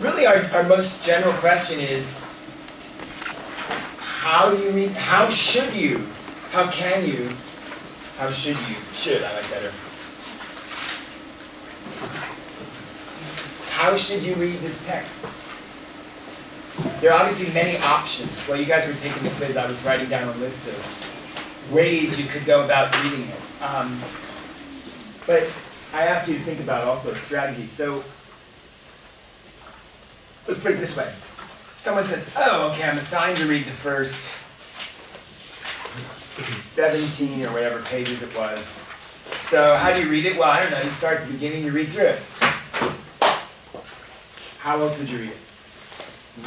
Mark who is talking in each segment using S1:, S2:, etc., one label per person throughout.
S1: really our most general question is, how do you read, how should you, how can you, how should you, should, I like better. How should you read this text? There are obviously many options. While you guys were taking the quiz, I was writing down a list of ways you could go about reading it. But I asked you to think about also strategy. So let's put it this way. Someone says, oh, okay, I'm assigned to read the first 17 or whatever pages it was. So how do you read it? Well, I don't know. You start at the beginning, you read through it. How else would you read it?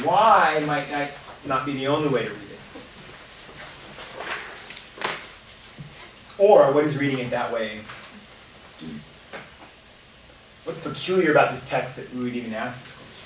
S1: Why might that not be the only way to read it? Or what does reading it that way do? What's peculiar about this text that we would even ask this question?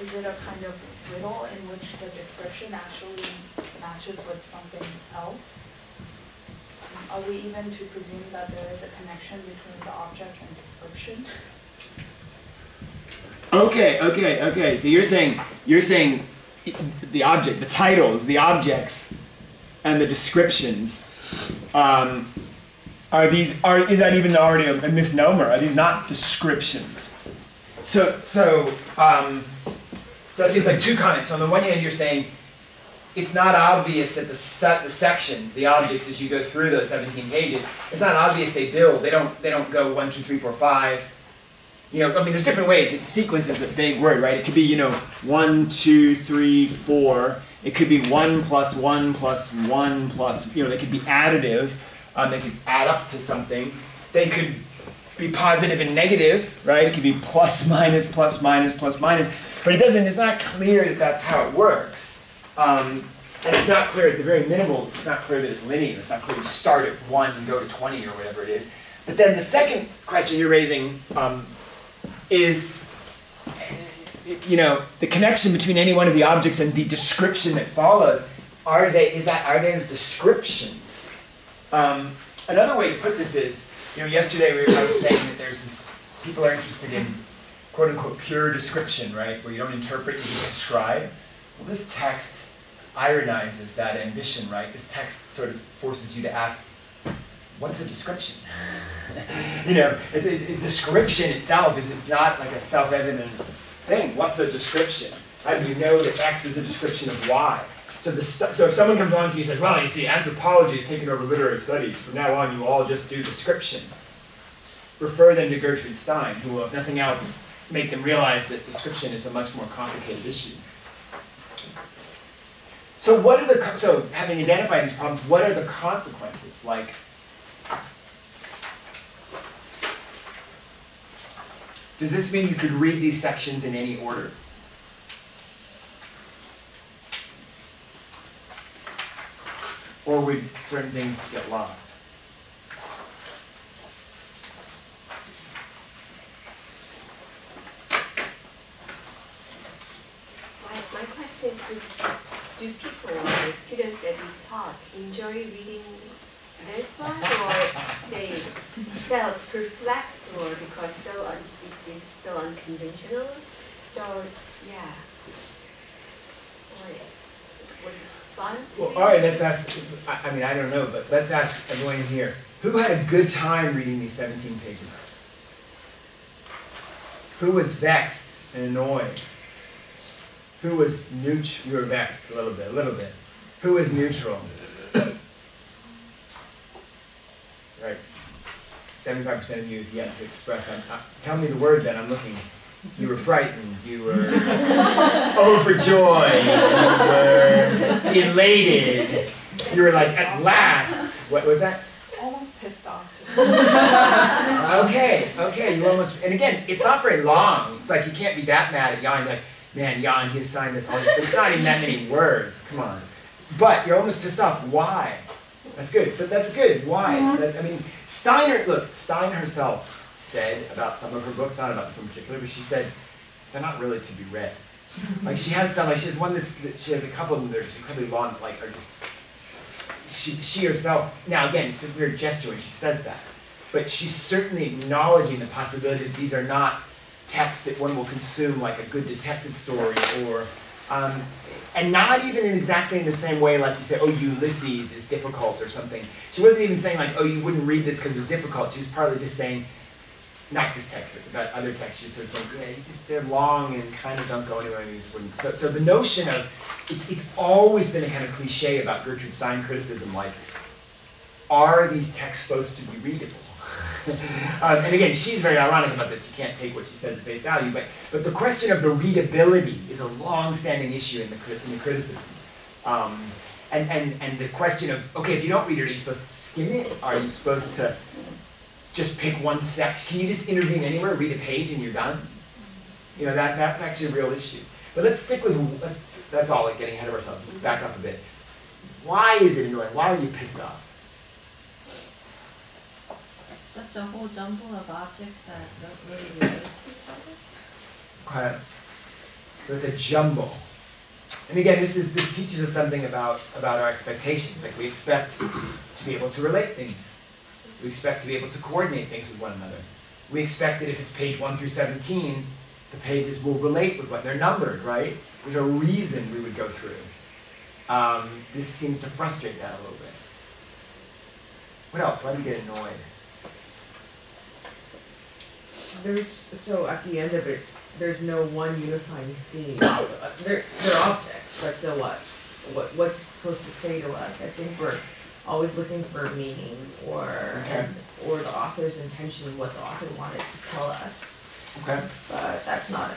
S2: Is it a kind of riddle in which the description actually matches with something else? Are we even to presume that there is a connection between the object and description?
S1: Okay. So you're saying the object, the titles, the objects, and the descriptions is that even already a misnomer? Are these not descriptions? So that seems like two comments. On the one hand, you're saying it's not obvious that the sections, the objects, as you go through those 17 pages, it's not obvious they build. They don't go 1, 2, 3, 4, 5. You know, I mean, there's different ways. Sequence is a big word, right? It could be 1, 2, 3, 4. It could be 1 plus 1 plus 1 plus. They could be additive. They could add up to something. They could be positive and negative, right? It could be plus minus plus minus plus minus. But it's not clear that that's how it works. And it's not clear, at the very minimal, it's not clear that it's linear. It's not clear you start at 1 and go to 20 or whatever it is. But then the second question you're raising is, the connection between any one of the objects and the description that follows. Are those descriptions? Another way to put this is, yesterday I was saying that people are interested in quote-unquote pure description, right? Where you don't interpret, you just describe. Well, this text ironizes that ambition, right? This text sort of forces you to ask, what's a description? It's a description itself it's not like a self-evident thing. What's a description? How do you know that X is a description of Y? So if someone comes along to you and says, well, you see, anthropology has taken over literary studies. From now on, you all just do description. Refer them to Gertrude Stein, who will, if nothing else, make them realize that description is a much more complicated issue. So having identified these problems, what are the consequences? Like, does this mean you could read these sections in any order? Or would certain things get lost?
S3: My question is, do people, the students that you taught, enjoy reading this one, or they felt perplexed, or because it is so unconventional? So, yeah. Was it fun?
S1: Well, all right, let's ask, I don't know, but let's ask everyone in here. Who had a good time reading these 17 pages? Who was vexed and annoyed? Who was neutral? You were vexed a little bit. Who was neutral? Right. 75% of you have yet to express. Tell me the word then, I'm looking. You were frightened, you were overjoyed, you were elated, you were like, at last. What was that?
S2: Almost pissed off.
S1: Okay, you almost, and again, it's not very long. It's like you can't be that mad at Yang. Like, man, Jan, he assigned this all these, it's not even that many words, come on. But you're almost pissed off, why? That's good, but that's good, why? I mean, Stein herself said about some of her books, not about this one in particular, but she said, they're not really to be read. Like she has some, like she has one she has a couple of them that are just incredibly long, like are just, she herself, now again, it's a weird gesture when she says that, but she's certainly acknowledging the possibility that these are not texts that one will consume like a good detective story or, and not even in exactly in the same way like you say, oh, Ulysses is difficult or something. She wasn't even saying like, oh, you wouldn't read this because it was difficult. She was partly just saying, not this text, but about other texts, she's sort of saying, yeah, they're long and kind of don't go anywhere. And you just wouldn't. So the notion of, it's always been a kind of cliche about Gertrude Stein criticism, like, are these texts supposed to be readable? And again, she's very ironic about this. You can't take what she says at face value, but the question of the readability is a long-standing issue in the criticism. And the question of, okay, if you don't read it, are you supposed to skim it? Are you supposed to just pick one section? Can you just intervene anywhere, read a page, and you're done? You know, that's actually a real issue. But let's stick with, that's all, like getting ahead of ourselves. Let's back up a bit. Why is it annoying? Why are you pissed off?
S4: Just a whole jumble of objects that don't really relate to each other.
S1: Okay. So it's a jumble. And again, this teaches us something about our expectations. Like we expect to be able to relate things. We expect to be able to coordinate things with one another. We expect that if it's page 1 through 17, the pages will relate with what they're numbered, right? There's a reason we would go through. This seems to frustrate that a little bit. What else? Why do you get annoyed?
S5: So at the end of it, there's no one unifying theme. So, they're objects, but so what? What's it supposed to say to us? I think we're always looking for meaning or the author's intention, what the author wanted to tell us.
S1: Okay.
S5: But that's not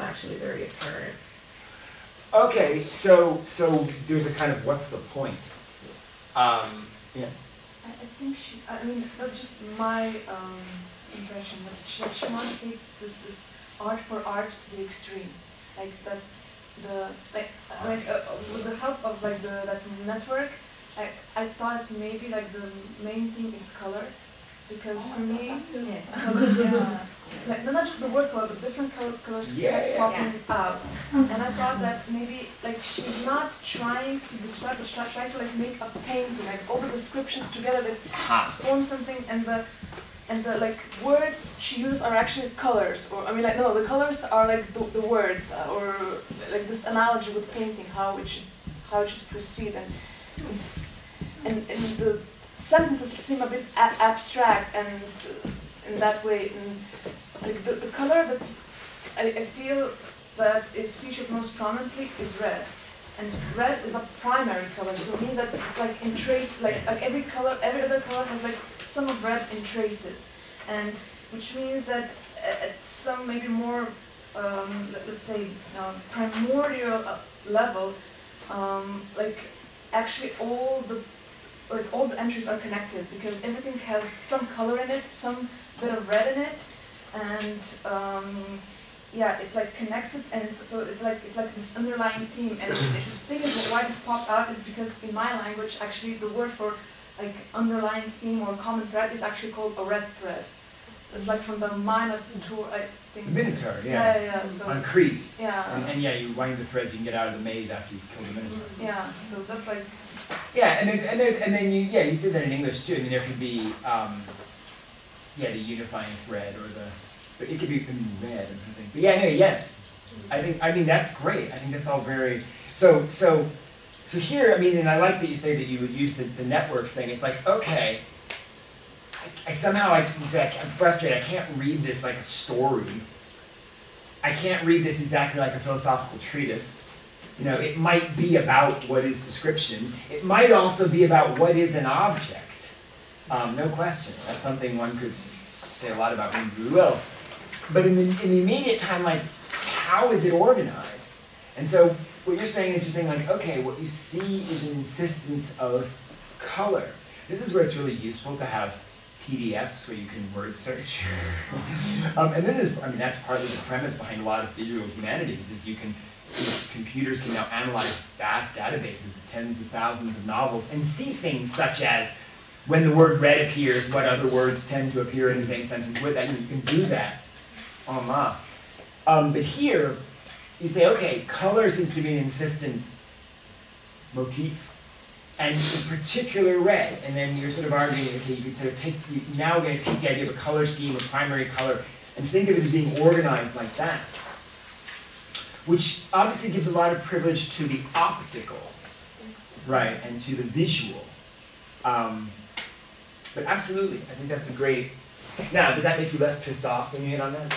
S5: actually very apparent.
S1: Okay, so there's a kind of what's the point? Yeah.
S2: I think I mean, that's just my impression that she wants to take this art for art to the extreme, like that with the help of like that network, I thought maybe like the main theme is color, because for me colors are just like not just the word color but different colors kept popping out, and I thought that maybe like she's not trying to describe but she's trying to like make a painting, like all the descriptions together that form something, and the like words she uses are actually colors, or I mean like no, the colors are like the words, or like this analogy with painting, how it should proceed, and the sentences seem a bit abstract, and in that way, like the color that I feel that is featured most prominently is red. And red is a primary color, so it means that it's like in trace, like every other color has like some of red in traces, and which means that at some maybe more, let's say, primordial level, like actually all the entries are connected because everything has some color in it, some bit of red in it, and yeah, it like connects it, and so it's like this underlying theme. And the thing is, why this popped out is because in my language, actually, the word for like underlying theme or common thread is actually called a red thread. It's like from the Minotaur, I think.
S1: Minotaur,
S2: yeah. So
S1: on Crete.
S2: Yeah.
S1: And yeah, you wind the threads, you can get out of the maze after you've killed the Minotaur.
S2: Yeah. So that's like.
S1: Yeah, and then you did that in English too. I mean, there could be the unifying thread or but it could be red or something. But yeah, no, yes. I mean that's great. I think that's all very so here, I mean, and I like that you say that you would use the networks thing. It's like, okay, you say I'm frustrated, I can't read this like a story. I can't read this exactly like a philosophical treatise. You know, it might be about what is description. It might also be about what is an object. No question. That's something one could say a lot about when you will. But in the immediate time, like, how is it organized? And so what you're saying is like, okay, what you see is an insistence of color. This is where it's really useful to have PDFs where you can word search. And this is, I mean, that's partly the premise behind a lot of digital humanities, is computers can now analyze vast databases of tens of thousands of novels and see things such as when the word red appears, what other words tend to appear in the same sentence with that. You can do that en masse. But here, you say, okay, color seems to be an insistent motif, and in particular red, and then you're sort of arguing, okay, you can sort of take, now we're going to take the idea of a color scheme, a primary color, and think of it as being organized like that, which obviously gives a lot of privilege to the optical, right, and to the visual. But absolutely, I think that's a great. Now, does that make you less pissed off when you hit on that?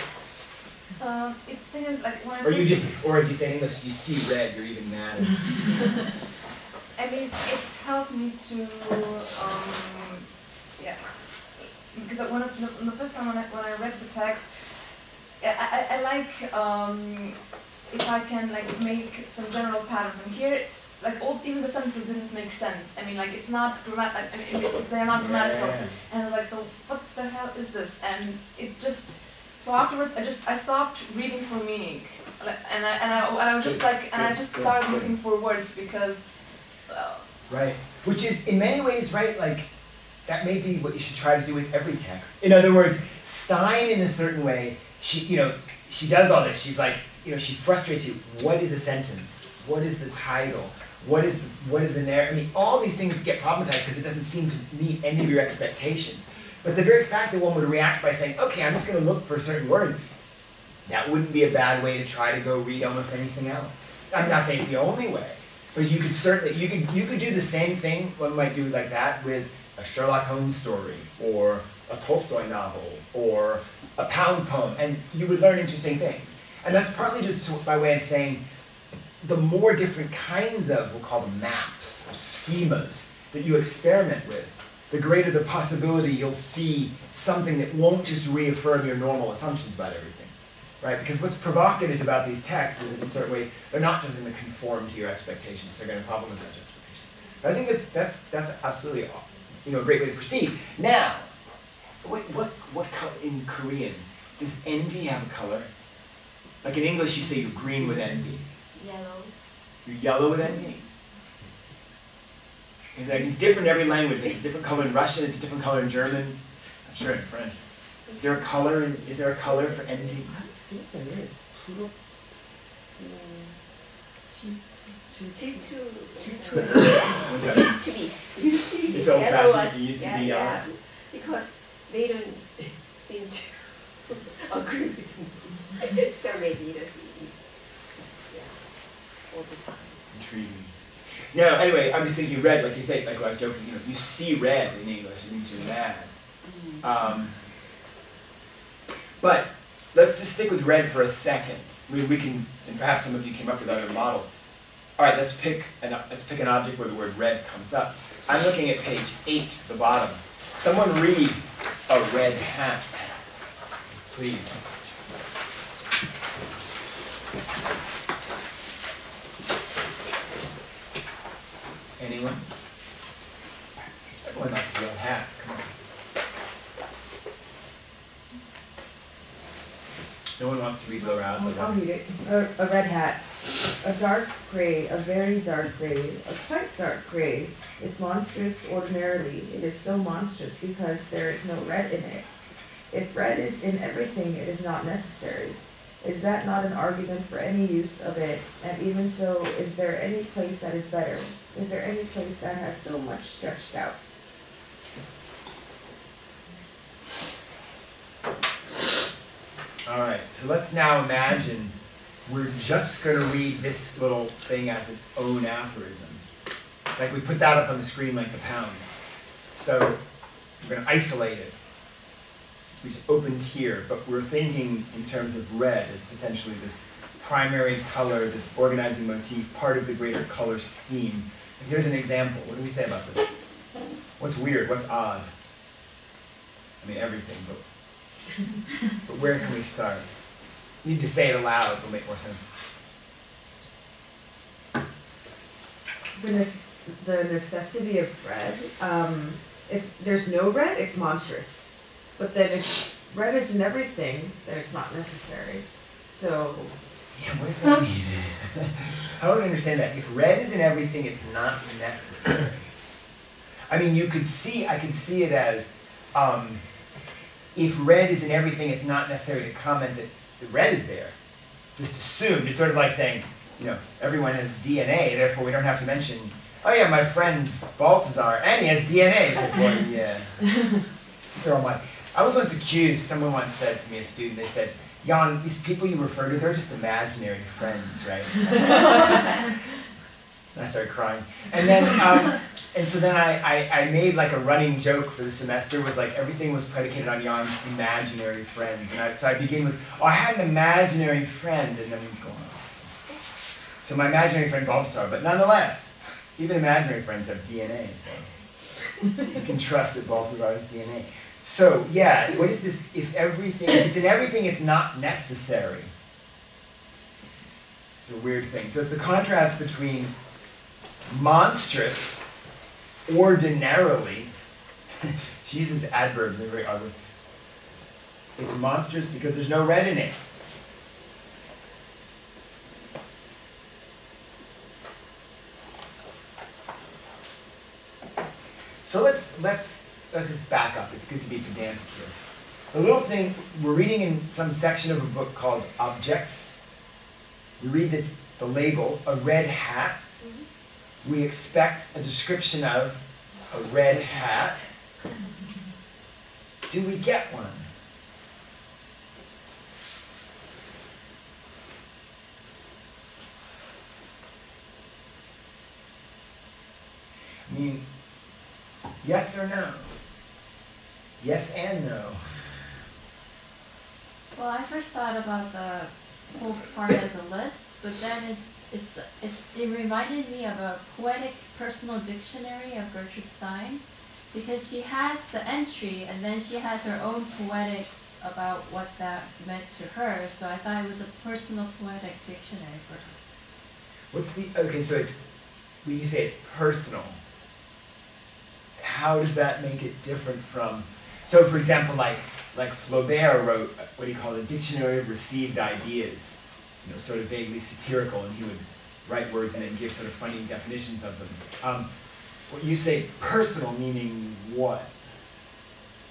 S6: The thing is, like, when I
S1: Or you
S6: first-
S1: just, or as you say in English, you see red, you're even mad.
S6: I mean, it helped me to, yeah, because the first time when I read the text, I like if I can like make some general patterns, and here, like even the sentences didn't make sense. I mean, like it's not grammatical. I mean, they're not grammatical, and I was like, so what the hell is this? And it just. So afterwards, I stopped reading for meaning, and I was just like, and I just started looking for words because.
S1: Right, which is in many ways, right, like, that may be what you should try to do with every text. In other words, Stein in a certain way, she does all this, she's like, she frustrates you. What is a sentence? What is the title? What is the narrative? I mean, all these things get problematized because it doesn't seem to meet any of your expectations. But the very fact that one would react by saying, okay, I'm just going to look for certain words, that wouldn't be a bad way to try to go read almost anything else. I'm not saying it's the only way. But you could certainly, you could do the same thing, one might do like that with a Sherlock Holmes story, or a Tolstoy novel, or a Pound poem, and you would learn interesting things. And that's partly just by way of saying, the more different kinds of, we'll call them maps, or schemas, that you experiment with, the greater the possibility you'll see something that won't just reaffirm your normal assumptions about everything. Right? Because what's provocative about these texts is that in certain ways, they're not just going to conform to your expectations, they're going to problematize your expectations. But I think that's absolutely a great way to proceed. Now, what color in Korean, does envy have a color? Like in English you say you're green with envy.
S3: Yellow.
S1: You're yellow with envy. It's different in every language. Like, it's a different color in Russian, it's a different color in German. I'm sure in French. Is there a color for envy?
S5: I think there is.
S3: Used to be.
S1: It's old fashioned, it used to be yellow.
S3: Yeah, because they don't seem to agree with me. So maybe that's all the time.
S1: Intriguing. No, anyway, I'm just thinking red, like you say, like I was joking, you see red in English, it means you're mad. But let's just stick with red for a second. We can, and perhaps some of you came up with other models. All right, let's pick an object where the word red comes up. I'm looking at page 8, the bottom. Someone read a red hat, please. Anyone? Everyone likes red hats, come on. No one wants to read low out.
S5: I'll read it. A red hat. A dark gray, a very dark gray, a quite dark gray is monstrous ordinarily. It is so monstrous because there is no red in it. If red is in everything, it is not necessary. Is that not an argument for any use of it? And even so, is there any place that is better? Is there any place that has so much stretched out?
S1: All right, so let's now imagine we're just going to read this little thing as its own aphorism. Like we put that up on the screen like the pound. So we're going to isolate it. We just opened here, but we're thinking in terms of red as potentially this primary color, this organizing motif, part of the greater color scheme. And here's an example. What do we say about this? What's weird? What's odd? I mean, everything, but where can we start? You need to say it aloud, it'll make more sense.
S5: The necessity of red. if there's no red, it's monstrous. But then if red is in everything, then it's not necessary. So.
S1: Yeah, what does that mean? I don't understand that. If red is in everything, it's not necessary. I mean, I could see it as, if red is in everything, it's not necessary to comment that the red is there. Just assumed. It's sort of like saying, you know, everyone has DNA, therefore we don't have to mention, oh yeah, my friend Balthazar, and he has DNA. It's like, well, yeah. They're all mine. I was once accused, someone once said to me, a student, they said, Jan, these people you refer to, they're just imaginary friends, right? And I started crying. And then, and so then I made like a running joke for the semester, was like everything was predicated on Jan's imaginary friends. And so I begin with, oh, I had an imaginary friend, and then we go on. So my imaginary friend Balthazar, but nonetheless, even imaginary friends have DNA, so you can trust that Balthazar has DNA. So yeah, what is this, if it's in everything, it's not necessary. It's a weird thing. So it's the contrast between monstrous, ordinarily, she uses adverbs, they're very ugly. It's monstrous because there's no red in it. So let's just back up. It's good to be pedantic here. The little thing, we're reading in some section of a book called Objects. We read the label, a red hat. We expect a description of a red hat. Do we get one? I mean, yes or no? Yes and no.
S4: Well, I first thought about the whole part as a list, but then it reminded me of a poetic personal dictionary of Gertrude Stein, because she has the entry and then she has her own poetics about what that meant to her. So I thought it was a personal poetic dictionary for her.
S1: What's the, okay, so it's, when you say it's personal, how does that make it different from, so for example, like Flaubert wrote what he called a dictionary of received ideas, you know, sort of vaguely satirical, and he would write words and then give sort of funny definitions of them. What you say personal, meaning what?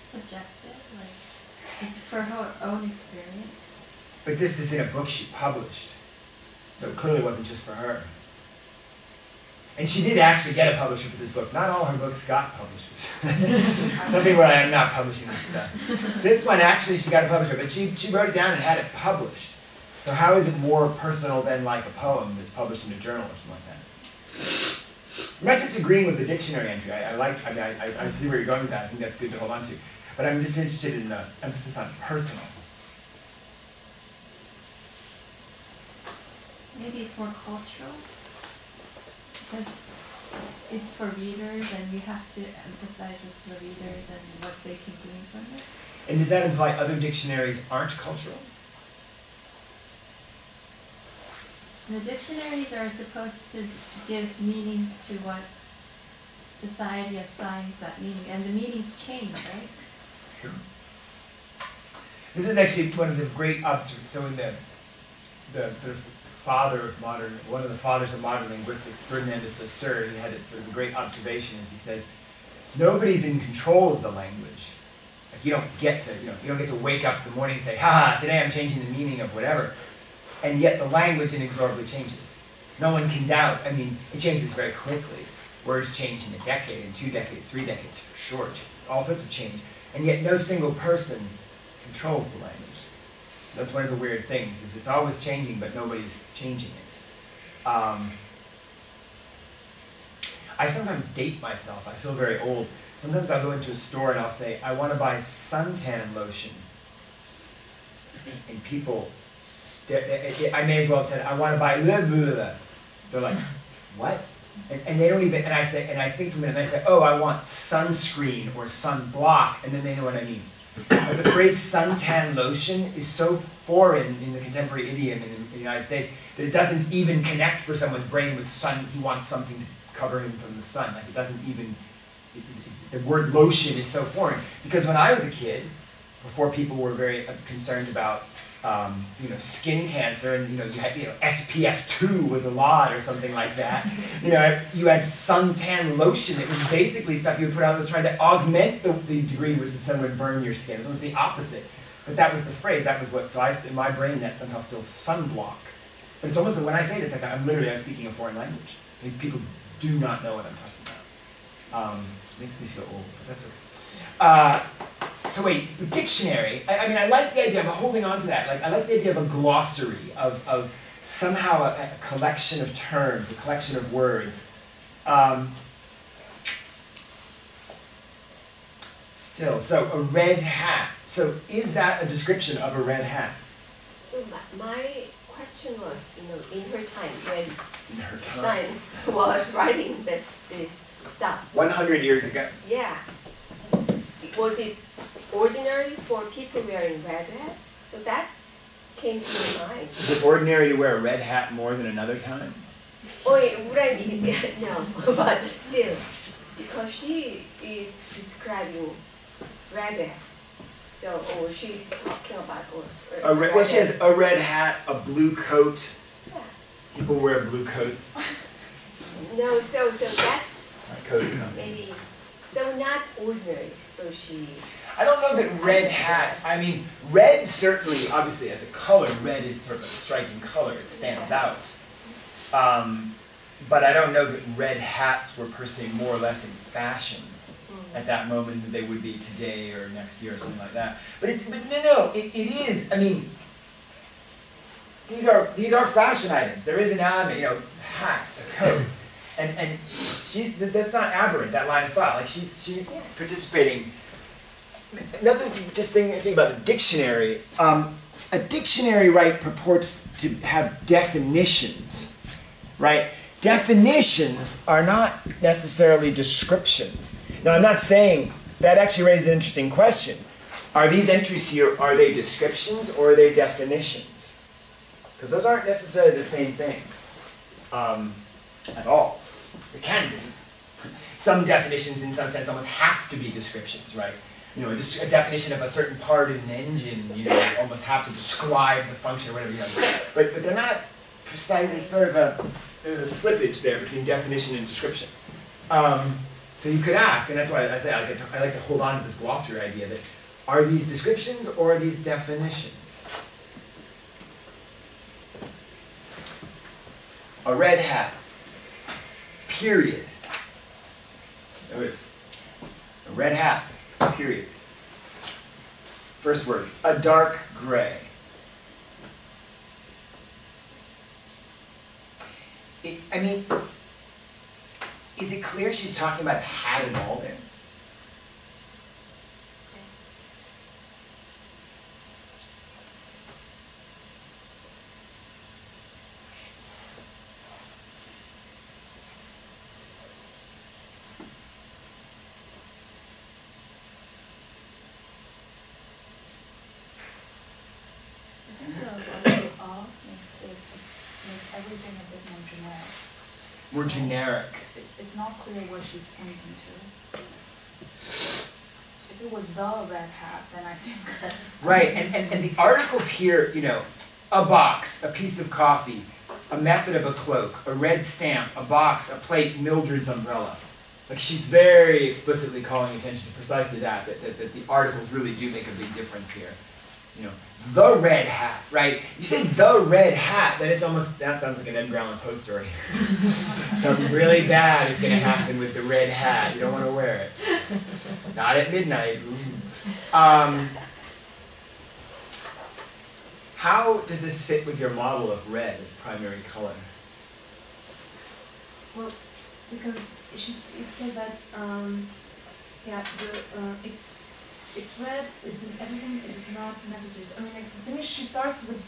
S4: Subjective, like it's for her own experience.
S1: But this is in a book she published, so it clearly wasn't just for her. And she did actually get a publisher for this book. Not all her books got publishers. Some people are like, I'm not publishing this stuff. This one, actually, she got a publisher, but she wrote it down and had it published. So how is it more personal than like a poem that's published in a journal or something like that? I'm not disagreeing with the dictionary entry. I see where you're going with that. I think that's good to hold on to. But I'm just interested in the emphasis on personal.
S4: Maybe it's more cultural, because it's for readers and you have to emphasize with the readers and what they can glean from it.
S1: And does that imply other dictionaries aren't cultural?
S4: The dictionaries are supposed to give meanings to what society assigns that meaning, and the meanings change, right?
S1: Sure. This is actually one of the great observations. So in the sort of father of modern, one of the fathers of modern linguistics, Ferdinand de Saussure, he had sort of a great observation as he says, nobody's in control of the language. Like you don't get to wake up in the morning and say, ha, today I'm changing the meaning of whatever. And yet the language inexorably changes. No one can doubt. I mean, it changes very quickly. Words change in a decade, in 2 decades, 3 decades for sure. All sorts of change. And yet no single person controls the language. That's one of the weird things, is it's always changing, but nobody's changing it. I sometimes date myself. I feel very old. Sometimes I'll go into a store and I'll say, I want to buy suntan lotion. And people, I may as well have said, I want to buy blah, blah, blah. They're like, what? And they don't even, and I think for a minute, and I say, oh, I want sunscreen or sunblock, and then they know what I mean. But the phrase suntan lotion is so foreign in the contemporary idiom in the United States that it doesn't even connect for someone's brain with sun. He wants something to cover him from the sun. Like it doesn't even the word lotion is so foreign. Because when I was a kid, before people were very concerned about skin cancer, and you had SPF 2 was a lot or something like that. You had suntan lotion. It was basically stuff you would put on that was trying to augment the degree which the sun would burn your skin. It was the opposite. But that was the phrase. That was what. So in my brain, that somehow still sunblock. But it's almost when I say it, it's like I'm speaking a foreign language. I mean, people do not know what I'm talking about. Makes me feel old, but that's okay. So wait, dictionary. I mean, I like the idea. I'm holding on to that. Like, I like the idea of a glossary of somehow a collection of terms, a collection of words. So a red hat. So is that a description of a red hat?
S3: So my question was, in her time when
S1: In her time.
S3: Stein was writing this stuff.
S1: 100 years ago.
S3: Yeah. Was it ordinary for people wearing red hat? So that came to my mind.
S1: Is it ordinary to wear a red hat more than another time?
S3: Oh, it wouldn't be, no, but still, because she is describing red hat. So, she's talking about
S1: Well, she has a red hat, a blue coat.
S3: Yeah.
S1: People wear blue coats.
S3: No, so that's
S1: My coat.
S3: maybe, so not ordinary, so she...
S1: I don't know that red hat, I mean, red certainly, obviously as a color, red is sort of a striking color, it stands out. But I don't know that red hats were per se more or less in fashion at that moment than they would be today or next year or something like that. But it is, I mean, these are fashion items. There is an element, hat, a coat. And that's not aberrant, that line of thought. Like she's participating. Another thing about the dictionary. A dictionary, right, purports to have definitions, right? Definitions are not necessarily descriptions. Now, I'm not saying, that actually raises an interesting question. Are these entries here, are they descriptions or are they definitions? Because those aren't necessarily the same thing at all. They can be. Some definitions, in some sense, almost have to be descriptions, right? A definition of a certain part in an engine, almost have to describe the function or whatever, But they're not precisely there's a slippage there between definition and description. So you could ask, and that's why I say I like to hold on to this glossary idea that are these descriptions or are these definitions? A red hat. Period. Notice. A red hat. Period. First words. A dark gray. Is it clear she's talking about a hat at all there?
S2: Makes everything a bit more generic.
S1: More generic.
S2: It's not clear what she's pointing to. If it was the red hat, then I think that...
S1: Right, and the articles here, a box, a piece of coffee, a method of a cloak, a red stamp, a box, a plate, Mildred's umbrella. Like she's very explicitly calling attention to precisely that the articles really do make a big difference here. The red hat, right? You say the red hat, then it's almost, that sounds like an Ed Allan Poe story. Something really bad is going to happen with the red hat. You don't want to wear it. Not at midnight. How does this fit with your model of red as primary color?
S6: Well, because it said that it's red is in everything. It is not necessary. So, I mean, the thing is, she starts with.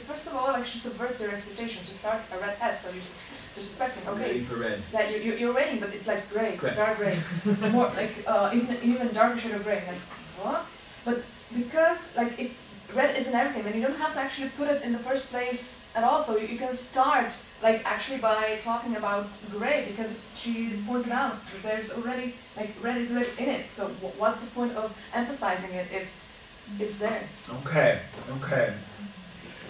S6: First of all, she subverts her recitation. She starts a red hat, so you're suspecting. Okay.
S1: Waiting for red.
S6: That you're waiting, but it's like gray,
S1: Correct.
S6: dark gray, more like even darker shade of gray. Like what? But because like red is in everything, then you don't have to actually put it in the first place at all. So you can start like actually by talking about gray, because she points it out that there's already, like, red is already in it. So what's the point of emphasizing it if it's there?
S1: Okay, okay.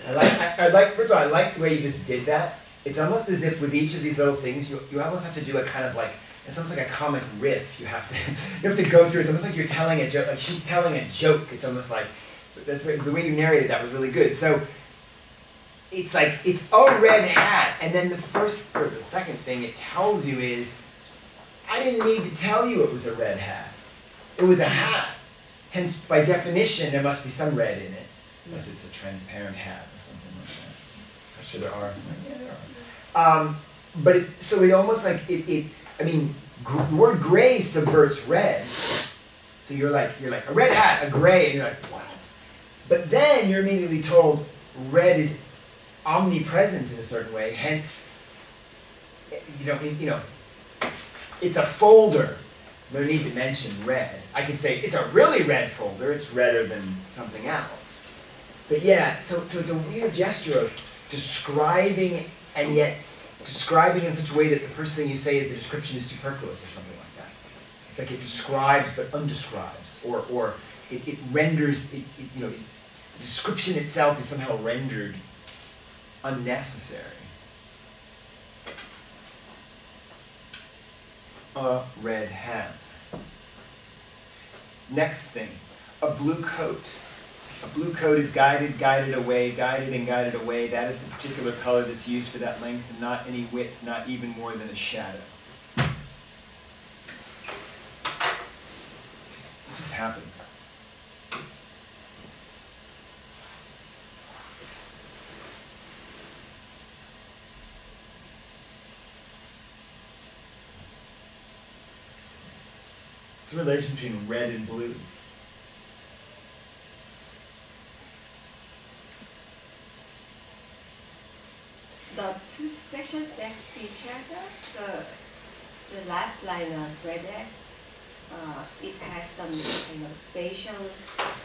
S1: I like, first of all, I like the way you just did that. It's almost as if with each of these little things, you almost have to do a kind of like, it's almost like a comic riff. You have to go through. It's almost like you're telling a joke, like she's telling a joke. It's almost like, that's the way you narrated that was really good. So it's like, it's a red hat, and then the first or the second thing it tells you is, I didn't need to tell you it was a red hat. It was a hat. Hence, by definition, there must be some red in it, unless it's a transparent hat or something like that. I'm sure there are. Yeah, there are. But so it almost like I mean, the word gray subverts red. So you're like a red hat, a gray, and you're like, what? But then you're immediately told red is omnipresent in a certain way. Hence, it's a folder. No need to mention red. I can say it's a really red folder. It's redder than something else. But yeah, so it's a weird gesture of describing, and yet describing in such a way that the first thing you say is the description is superfluous or something like that. It's like it describes but undescribes, or it renders, the description itself is somehow rendered unnecessary. A red hat. Next thing, a blue coat. A blue coat is guided, guided away, guided and guided away. That is the particular color that's used for that length, and not any width, not even more than a shadow. What just happened? What's the relation between red and blue?
S3: The two sections next to each other, the last line of red X, it has some kind of spatial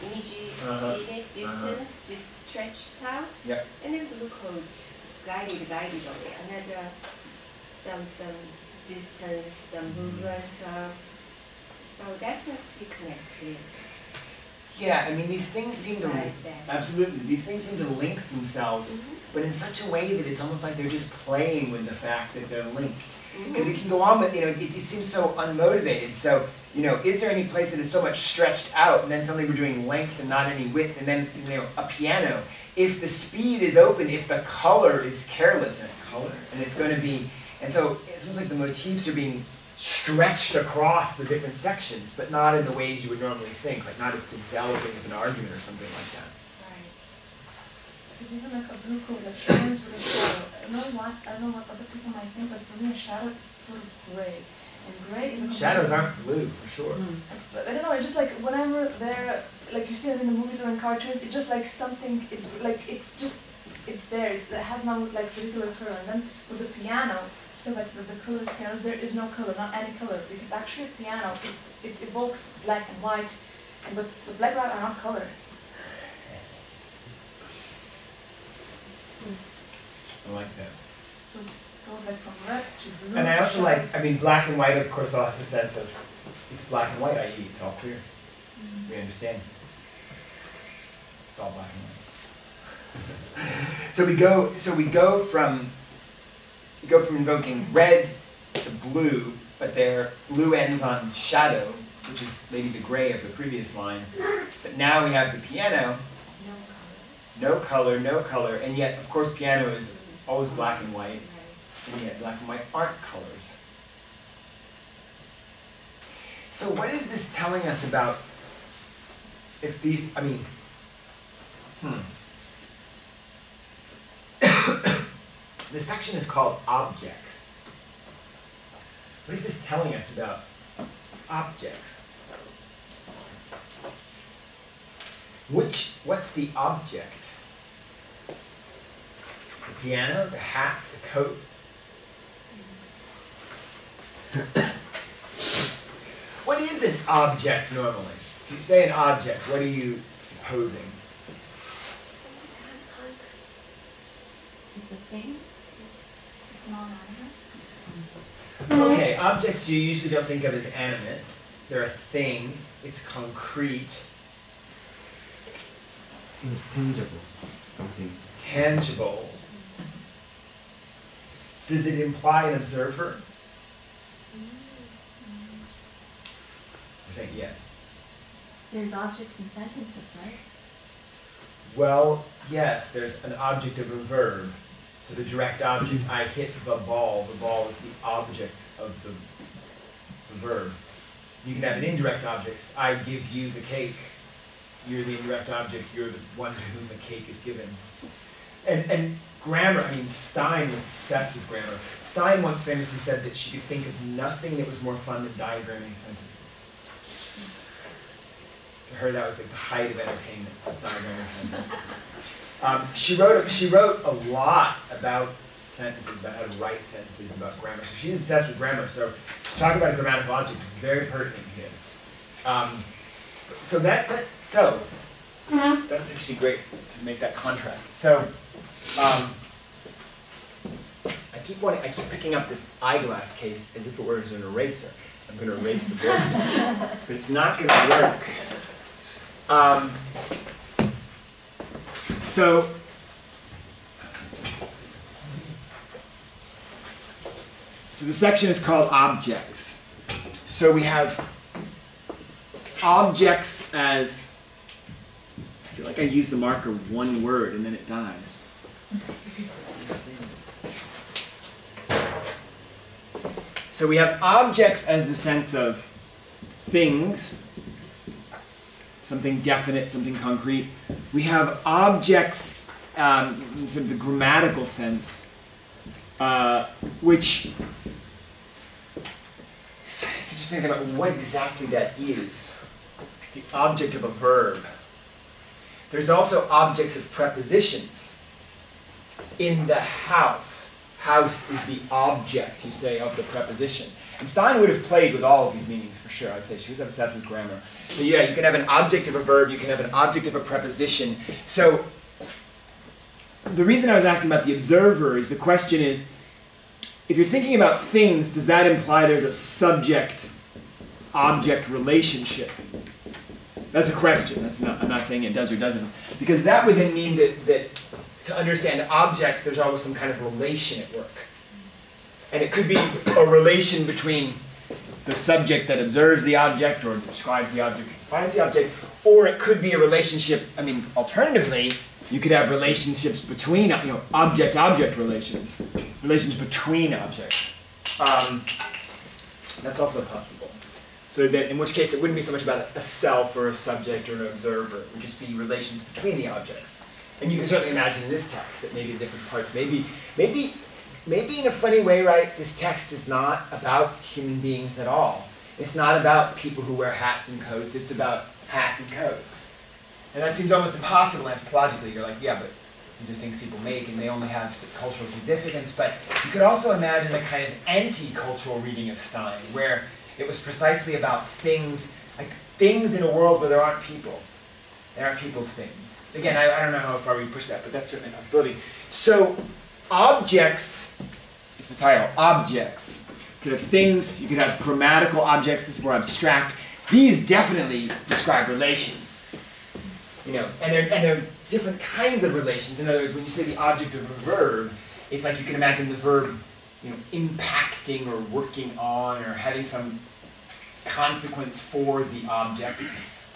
S3: images in it, distance, this stretched out.
S1: Yep.
S3: And then blue coat is guided away. Another, some distance, some movement. So that seems to be connected.
S1: Yeah, I mean, these things seem to,
S3: Besides that.
S1: absolutely, these things seem to link themselves, but in such a way that it's almost like they're just playing with the fact that they're linked. Because it can go on, but it seems so unmotivated. So, is there any place that is so much stretched out, and then suddenly we're doing length and not any width, and then, a piano. If the speed is open, if the color is careless, and it's going to be, and so it seems like the motifs are being stretched across the different sections, but not in the ways you would normally think, like not as developing as an argument or something like that.
S6: Right. Because even like a blue coat, like shines with a shadow. I don't know what other people might think, but for me a shadow is sort of gray. And gray is a
S1: Shadows aren't blue, for sure.
S6: But I don't know, it's just like whenever they're, like you see it in the movies or in cartoons, it's just like something is, like it's there, it has no like particular color. And then with the piano, so like the colorless pianos, there is no color, not any color, because actually a piano, it evokes black and white, but the black and white are not colored.
S1: I like that.
S6: So it goes like from red to blue.
S1: And I also like, black and white, of course, also has a sense of, it's black and white, i.e. it's all clear. We understand. It's all black and white. So we go from invoking red to blue, but their blue ends on shadow, which is maybe the gray of the previous line. But now we have the piano, no color, and yet, of course, piano is always black and white, and yet black and white aren't colors. So what is this telling us about if these, the section is called objects. What is this telling us about objects? What's the object? The piano, the hat, the coat? What is an object normally? If you say an object, what are you supposing?
S4: thing?
S2: It's non-animate.
S1: Okay, objects you usually don't think of as animate. They're a thing. It's concrete.
S7: Intangible. Something.
S1: Tangible. Does it imply an observer? I think yes.
S4: There's objects in sentences, right?
S1: Well, yes, there's an object of a verb. So the direct object, I hit the ball is the object of the verb. You can have an indirect object, I give you the cake. You're the indirect object, you're the one to whom the cake is given. And grammar, I mean, Stein was obsessed with grammar. Stein once famously said that she could think of nothing that was more fun than diagramming sentences. To her, that was like the height of entertainment, diagramming sentences. She wrote a lot about sentences, about how to write sentences, about grammar. So she's obsessed with grammar. So to talk about a grammatical object is very pertinent here. So that's actually great to make that contrast. So I keep picking up this eyeglass case as if it were an eraser. I'm going to erase the board, but it's not going to work. So the section is called objects. So we have objects as, I feel like I use the marker one word and then it dies. So we have objects as the sense of things, something definite, something concrete. We have objects in sort of the grammatical sense, which it's interesting to think about what exactly that is. The object of a verb. There's also objects of prepositions. In the house. House is the object, you say, of the preposition. And Stein would have played with all of these meanings for sure, I'd say. She was obsessed with grammar. So yeah, you can have an object of a verb, you can have an object of a preposition. So the reason I was asking about the observer is the question is, if you're thinking about things, does that imply there's a subject-object relationship? That's a question. I'm not saying it does or doesn't. Because that would then mean that to understand objects, there's always some kind of relation at work. And it could be a relation between the subject that observes the object or describes the object, defines the object, or it could be a relationship, I mean, alternatively, you could have relationships between, object-object relations between objects. That's also possible. So that in which case it wouldn't be so much about a self or a subject or an observer, it would just be relations between the objects. And you can certainly imagine in this text that maybe the different parts, maybe in a funny way, right, this text is not about human beings at all. It's not about people who wear hats and coats, it's about hats and coats. And that seems almost impossible anthropologically. You're like, yeah, but these are things people make and they only have cultural significance. But you could also imagine a kind of anti-cultural reading of Stein, where it was precisely about things, like things in a world where there aren't people. There aren't people's things. Again, I don't know how far we push that, but that's certainly a possibility. So, objects is the title. Objects. You could have things, you could have grammatical objects, this is more abstract. These definitely describe relations. And they're different kinds of relations. In other words, when you say the object of a verb, it's like you can imagine the verb impacting or working on or having some consequence for the object.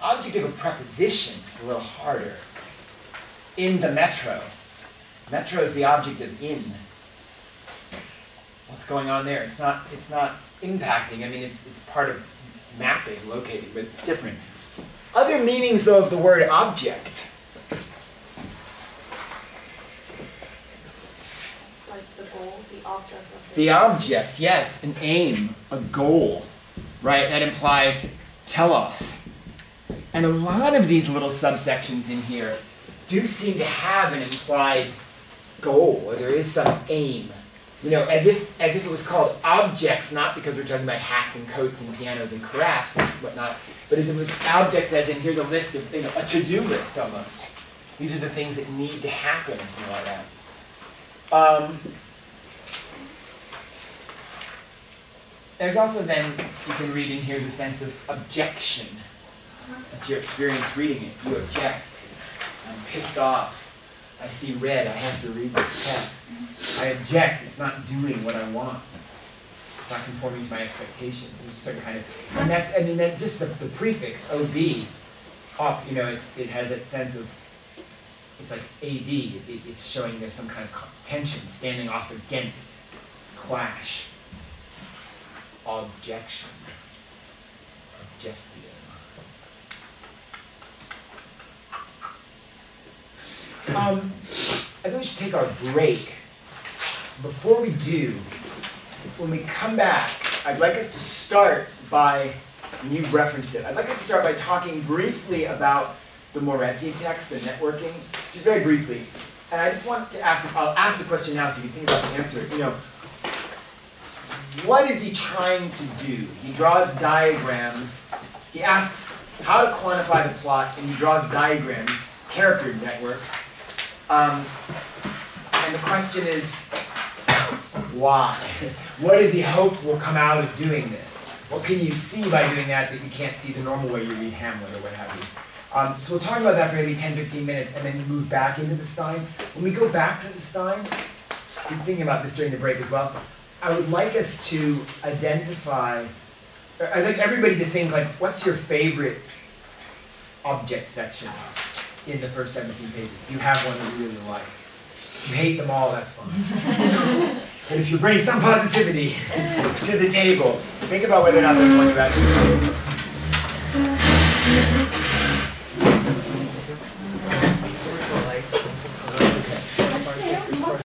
S1: Object of a preposition is a little harder. In the metro. Metro is the object of in. What's going on there? It's not impacting. I mean, it's part of mapping, locating, but it's different. Other meanings, though, of the word object.
S2: Like the goal, the object of
S1: The object, yes, an aim, a goal, right? That implies telos. And a lot of these little subsections in here do seem to have an implied goal, or there is some aim. As if it was called objects, not because we're talking about hats and coats and pianos and crafts and whatnot, but as if it was objects as in here's a list of, a to-do list almost. These are the things that need to happen, or something like that. There's also then, you can read in here the sense of objection. That's your experience reading it. You object. I'm pissed off. I see red. I have to read this text. I object. It's not doing what I want. It's not conforming to my expectations. There's a certain kind of, and that's, I mean, that just the prefix OB, op, you know, it has that sense of, it's like AD. It's showing there's some kind of tension standing off against. It's clash. Objection. Objective. I think we should take our break. Before we do, when we come back, I'd like us to start by, and you've referenced it, I'd like us to start by talking briefly about the Moretti text, the networking, just very briefly. And I just want to ask, I'll ask the question now so you can think about the answer. You know, what is he trying to do? He draws diagrams. He asks how to quantify the plot, and he draws diagrams, character networks. And the question is, why? What does he hope will come out of doing this? What can you see by doing that that you can't see the normal way you read Hamlet or what have you? So we'll talk about that for maybe 10, 15 minutes and then move back into the Stein. When we go back to the Stein, I'm thinking about this during the break as well, I would like us to identify, I'd like everybody to think like, what's your favorite object section in the first 17 pages? Do you have one that you really like? If you hate them all, that's fine. But if you bring some positivity to the table, think about whether or not there's one you actually like.